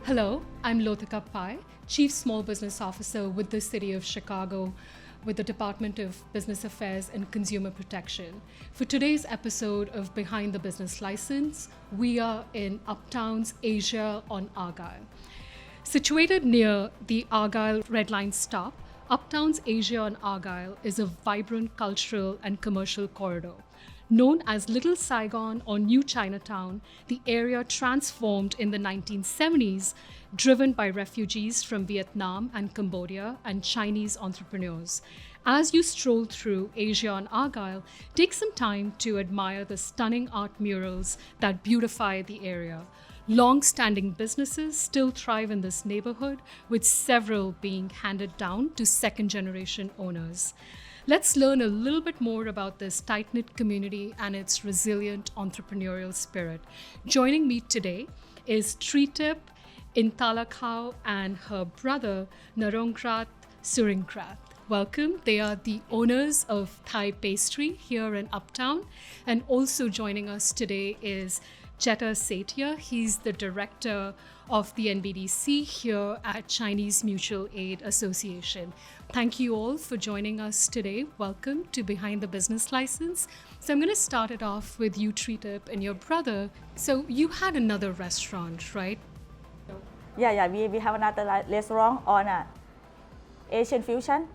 Hello, I'm Lothika Pai, Chief Small Business Officer with the City of Chicago with the Department of Business Affairs and Consumer Protection. For today's episode of Behind the Business License, we are in Uptown's Asia on Argyle. Situated near the Argyle Red Line stop, Uptown's Asia on Argyle is a vibrant cultural and commercial corridor. Known as Little Saigon or New Chinatown, the area transformed in the 1970s, driven by refugees from Vietnam and Cambodia and Chinese entrepreneurs. As you stroll through Asia on Argyle, take some time to admire the stunning art murals that beautify the area. Long-standing businesses still thrive in this neighborhood, with several being handed down to second-generation owners. Let's learn a little bit more about this tight-knit community and its resilient entrepreneurial spirit. Joining me today is Treetip Intarakhao and her brother Narongrat Suringrat. Welcome. They are the owners of Thai Pastry here in Uptown. And also joining us today is Chettha Saetia. He's the director of the NBDC here at Chinese Mutual Aid Association. Thank you all for joining us today. Welcome to Behind the Business License. So I'm going to start it off with you, Treetip, and your brother. So you had another restaurant, right? Yeah, we have another restaurant on a Asian fusion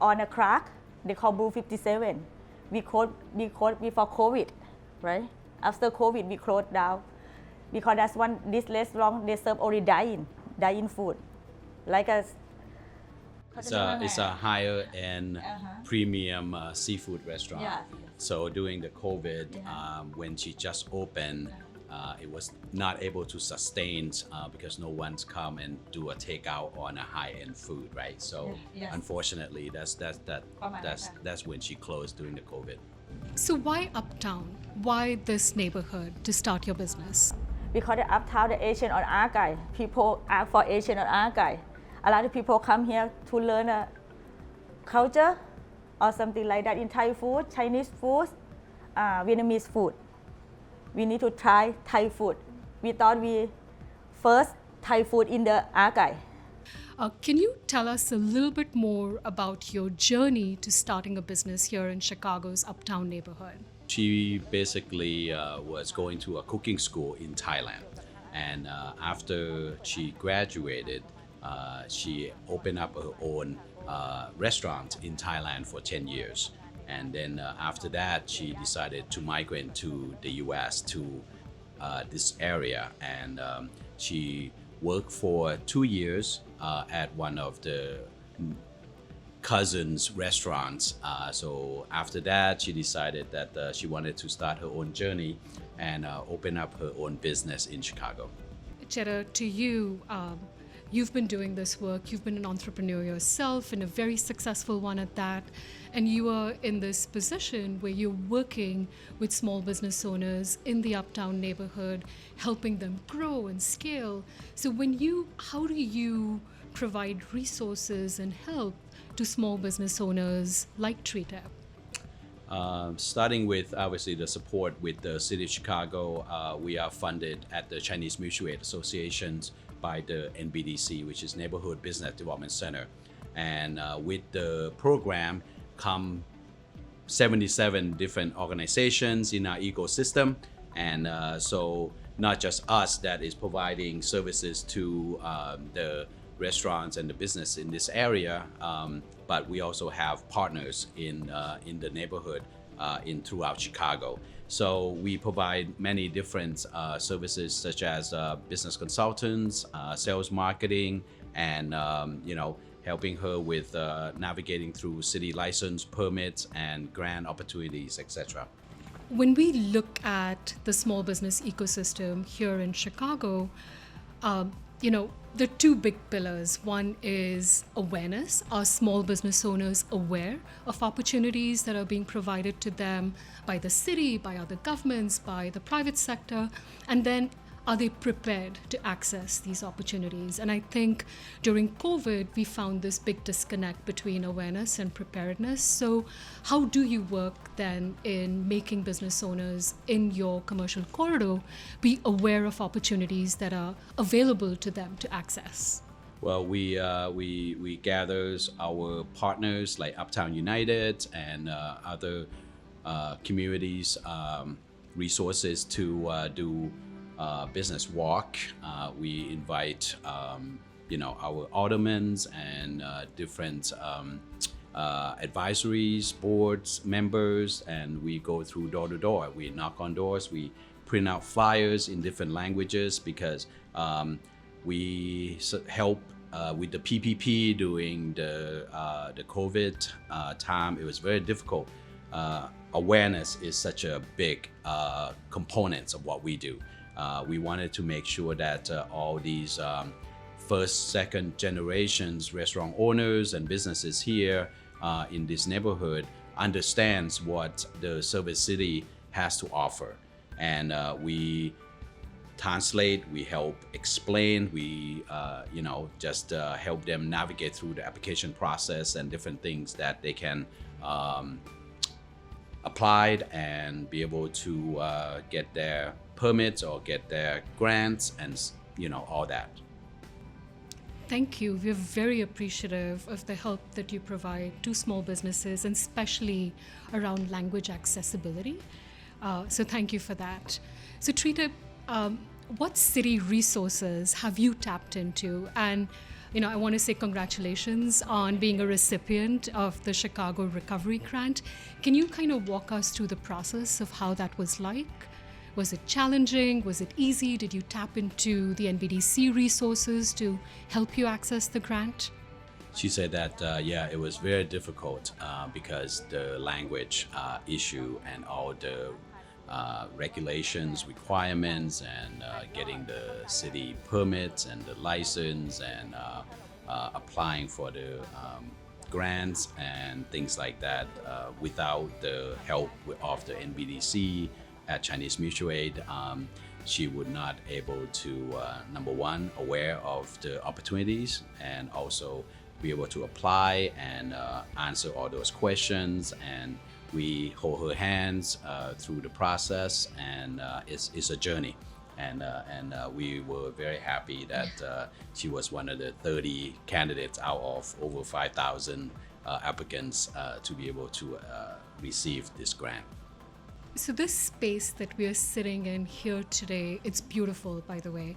on a crack. They call Blue 57. We closed before COVID, right? After COVID, we closed down because this restaurant they serve only dine-in food, like a. It's a higher end premium seafood restaurant. Yeah. So during the COVID, when she just opened, it was not able to sustain because no one's come and do a takeout on a high end food, right? So unfortunately, that's when she closed during the COVID. So why Uptown? Why this neighborhood to start your business? Because the Uptown, the Asian on Argyle, people ask for Asian on Argyle. A lot of people come here to learn a culture or something like that in Thai food, Chinese food, Vietnamese food. We need to try Thai food. We thought we first Thai food in the Argyle. Can you tell us a little bit more about your journey to starting a business here in Chicago's Uptown neighborhood? She basically was going to a cooking school in Thailand. And after she graduated, she opened up her own restaurant in Thailand for 10 years. And then after that, she decided to migrate to the US to this area. And she worked for 2 years at one of the cousins' restaurants. So after that, she decided that she wanted to start her own journey and open up her own business in Chicago. Chettha, to you, you've been doing this work. You've been an entrepreneur yourself and a very successful one at that. And you are in this position where you're working with small business owners in the Uptown neighborhood, helping them grow and scale. So how do you provide resources and help to small business owners like Treetip? Starting with obviously the support with the City of Chicago, we are funded at the Chinese Mutual Aid Associations by the NBDC, which is Neighborhood Business Development Center. And with the program come 77 different organizations in our ecosystem. And so not just us that is providing services to the restaurants and the business in this area, but we also have partners in the neighborhood throughout Chicago. So we provide many different services such as business consultants, sales marketing, and helping her with navigating through city license permits and grant opportunities, etc. When we look at the small business ecosystem here in Chicago, the two big pillars. One is awareness. Are small business owners aware of opportunities that are being provided to them by the city, by other governments, by the private sector? And then are they prepared to access these opportunities? And I think during COVID, we found this big disconnect between awareness and preparedness. So how do you work then in making business owners in your commercial corridor be aware of opportunities that are available to them to access? Well, we gather our partners like Uptown United and other communities resources to do business walk. We invite our aldermans and different advisories, boards, members, and we go through door to door. We knock on doors. We print out flyers in different languages because we help with the PPP during the COVID time. It was very difficult. Awareness is such a big component of what we do. We wanted to make sure that all these first, second generations restaurant owners and businesses here in this neighborhood understands what the Service City has to offer. And we translate, we help explain, we just help them navigate through the application process and different things that they can apply and be able to get their permits or get their grants and all that. Thank you. We're very appreciative of the help that you provide to small businesses, and especially around language accessibility. So thank you for that. So Treetip, what city resources have you tapped into? And I want to say congratulations on being a recipient of the Chicago Recovery Grant. Can you kind of walk us through the process of how that was like? Was it challenging? Was it easy? Did you tap into the NBDC resources to help you access the grant? She said that, it was very difficult because the language issue and all the regulations, requirements, and getting the city permits and the license and applying for the grants and things like that without the help of the NBDC at Chinese Mutual Aid, she would not able to, number one, aware of the opportunities and also be able to apply and answer all those questions. And we hold her hands through the process, and it's a journey. And we were very happy that she was one of the 30 candidates out of over 5,000 applicants to be able to receive this grant. So this space that we are sitting in here today, it's beautiful, by the way.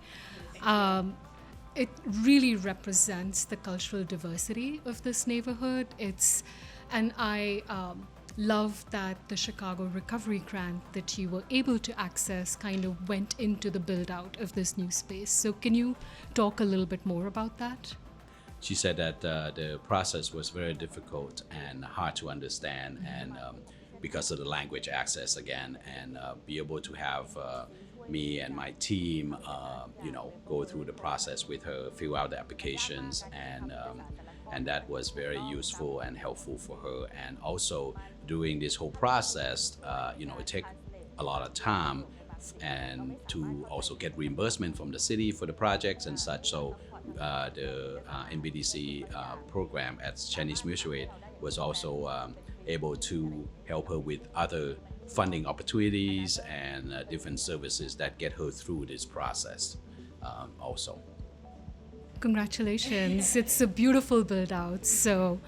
It really represents the cultural diversity of this neighborhood. And I love that the Chicago Recovery Grant that you were able to access kind of went into the build out of this new space. So can you talk a little bit more about that? She said that the process was very difficult and hard to understand, and because of the language access again, and be able to have me and my team, go through the process with her, fill out the applications, and that was very useful and helpful for her. And also during this whole process, it took a lot of time and to also get reimbursement from the city for the projects and such. So the NBDC program at Chinese Mutual Aid was also able to help her with other funding opportunities and different services that get her through this process also. Congratulations. It's a beautiful build out. So,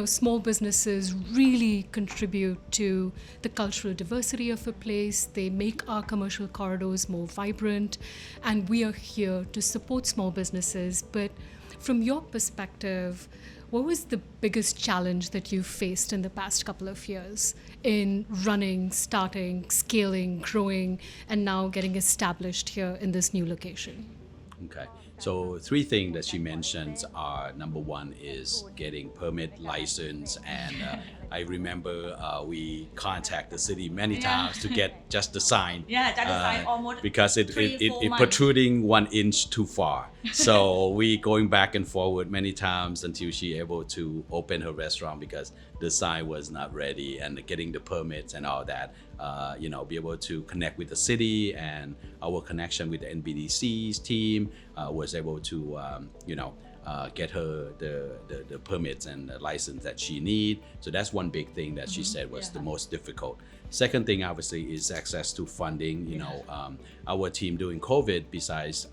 small businesses really contribute to the cultural diversity of a place. They make our commercial corridors more vibrant, and we are here to support small businesses. But from your perspective, what was the biggest challenge that you faced in the past couple of years in running, starting, scaling, growing, and now getting established here in this new location? Okay, so 3 things that she mentions are, number one is getting permit, license, and I remember we contact the city many times to get just the sign. Yeah, just the sign almost because it 3-4 months. protruding 1 inch too far. So we going back and forward many times until she able to open her restaurant because the sign was not ready and getting the permits and all that. Be able to connect with the city, and our connection with the NBDC's team was able to get her the permits and the license that she need. So that's one big thing that she said was the most difficult. Second thing obviously is access to funding. Our team during COVID, besides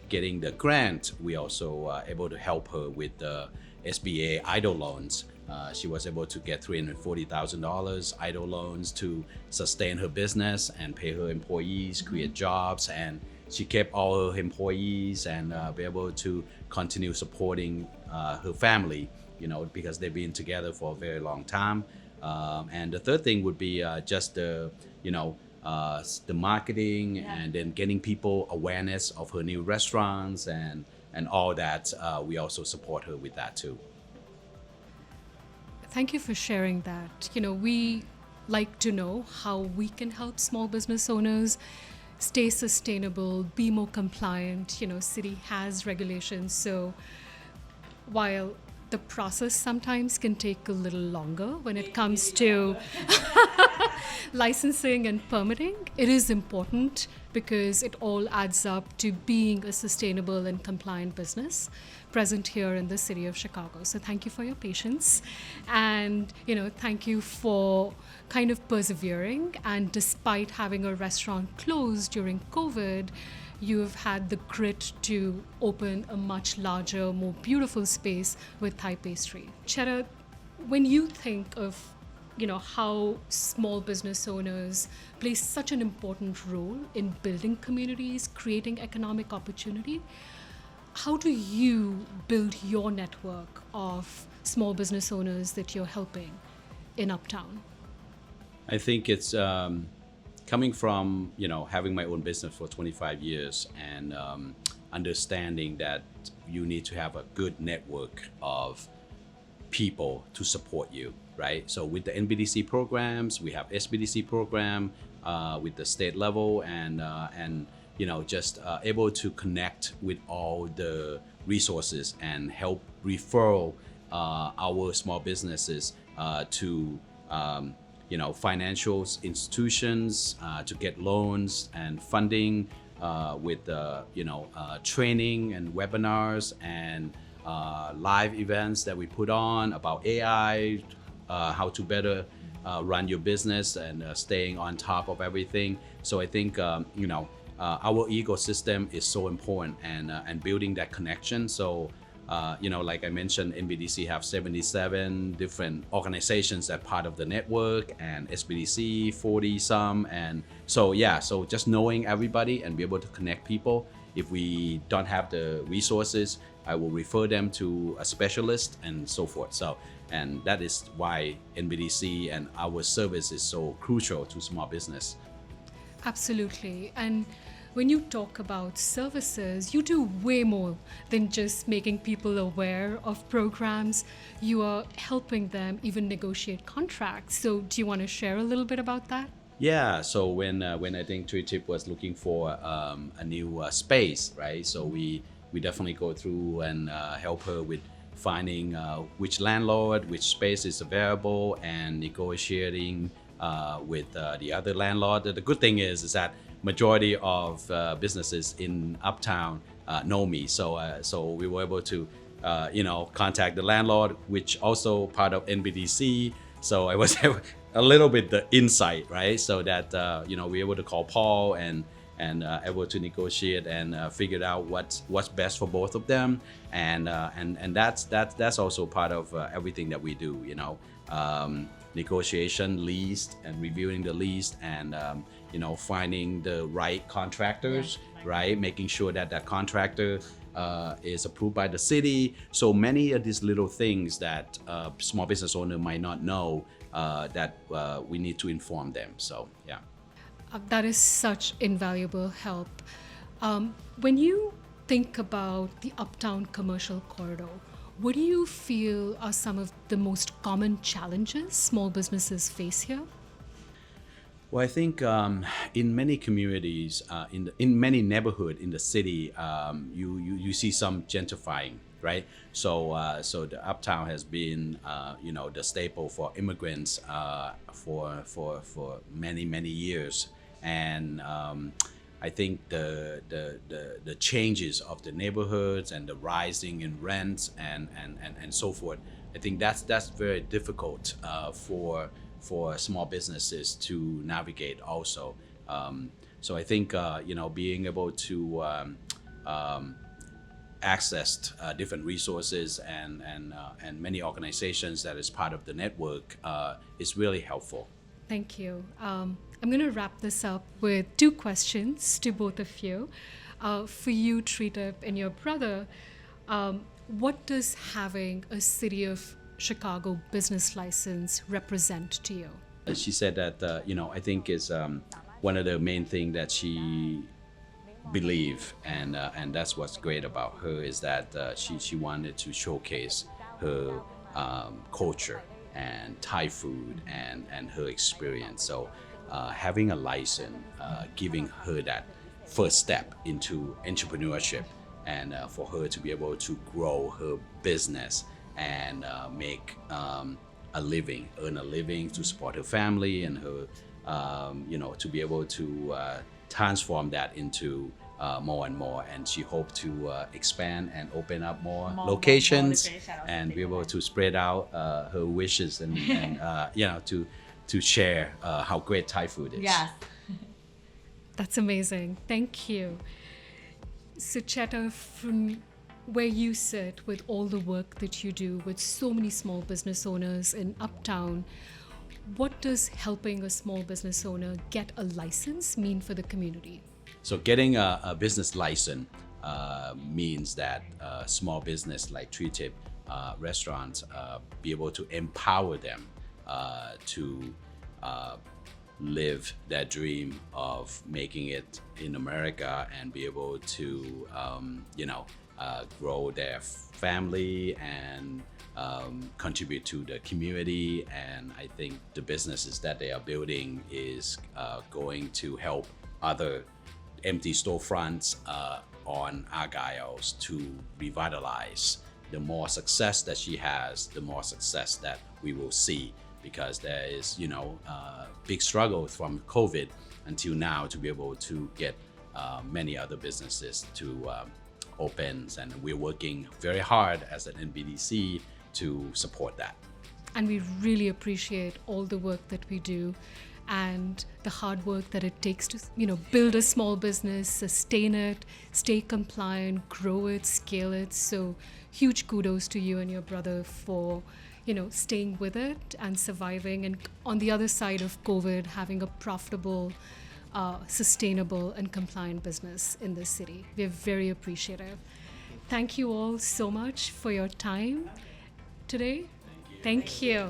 getting the grant, we also able to help her with the SBA idle loans. She was able to get $340,000 idle loans to sustain her business and pay her employees, create jobs, and she kept all her employees and be able to continue supporting her family, because they've been together for a very long time. And the third thing would be just the marketing and then getting people awareness of her new restaurants and all that. We also support her with that too. Thank you for sharing that. We like to know how we can help small business owners stay sustainable, be more compliant. City has regulations, so while the process sometimes can take a little longer when it comes to licensing and permitting, it is important because it all adds up to being a sustainable and compliant business present here in the city of Chicago. So thank you for your patience, and thank you for kind of persevering, and despite having a restaurant closed during COVID, you have had the grit to open a much larger, more beautiful space with Thai Pastry. Chettha, when you think of how small business owners play such an important role in building communities, creating economic opportunity, how do you build your network of small business owners that you're helping in Uptown? I think it's coming from having my own business for 25 years and understanding that you need to have a good network of people to support you, right? So with the NBDC programs, we have SBDC program with the state level, and just able to connect with all the resources and help refer our small businesses to financial institutions to get loans and funding with training and webinars and live events that we put on about AI, how to better run your business and staying on top of everything. So I think our ecosystem is so important, and building that connection. So like I mentioned, NBDC have 77 different organizations that part of the network, and SBDC 40 some, and so just knowing everybody and be able to connect people. If we don't have the resources, I will refer them to a specialist and so forth. So, and that is why NBDC and our service is so crucial to small business. Absolutely. And when you talk about services, you do way more than just making people aware of programs. You are helping them even negotiate contracts. So do you want to share a little bit about that? Yeah, so when I think Treetip was looking for a new space, right? So we definitely go through and help her with finding which landlord, which space is available, and negotiating with the other landlord. The good thing is that majority of businesses in Uptown know me, so we were able to contact the landlord, which also part of NBDC. So I was a little bit the insight, right? So that we were able to call Paul and able to negotiate and figure out what's best for both of them, and that's also part of everything that we do. Negotiation, lease, and reviewing the lease, and finding the right contractors, right? Making sure that contractor is approved by the city. So many of these little things that small business owner might not know that we need to inform them. So yeah. That is such invaluable help. When you think about the Uptown Commercial Corridor, What do you feel are some of the most common challenges small businesses face here? Well, I think in many communities, in many neighborhoods in the city, you see some gentrifying, right? So the uptown has been the staple for immigrants for many years, and I think the changes of the neighborhoods and the rising in rents and so forth. I think that's very difficult for small businesses to navigate also. So I think being able to access different resources and many organizations that is part of the network is really helpful. Thank you. I'm going to wrap this up with two questions to both of you. For you, Treetip, and your brother, what does having a City of Chicago business license represent to you? She said that, I think is one of the main things that she believe, and that's what's great about her, is that she wanted to showcase her culture and Thai food and her experience. So having a license, giving her that first step into entrepreneurship, and for her to be able to grow her business and make earn a living to support her family and her, to be able to transform that into more and more. And she hoped to expand and open up more locations and be able to spread out her wishes and to share how great Thai food is. Yes. That's amazing. Thank you. So Chettha, from where you sit with all the work that you do with so many small business owners in Uptown, what does helping a small business owner get a license mean for the community? So getting a business license means that small business like Treetip restaurants be able to empower them to live that dream of making it in America and be able to grow their family and contribute to the community. And I think the businesses that they are building is going to help other empty storefronts on Argyle's to revitalize. The more success that she has, the more success that we will see, because there is big struggle from COVID until now to be able to get many other businesses to open, and we're working very hard as an NBDC to support that. And we really appreciate all the work that we do and the hard work that it takes to build a small business, sustain it, stay compliant, grow it, scale it. So huge kudos to you and your brother for staying with it and surviving, and on the other side of COVID, having a profitable, sustainable and compliant business in this city. We're very appreciative. Thank you all so much for your time today. Thank you.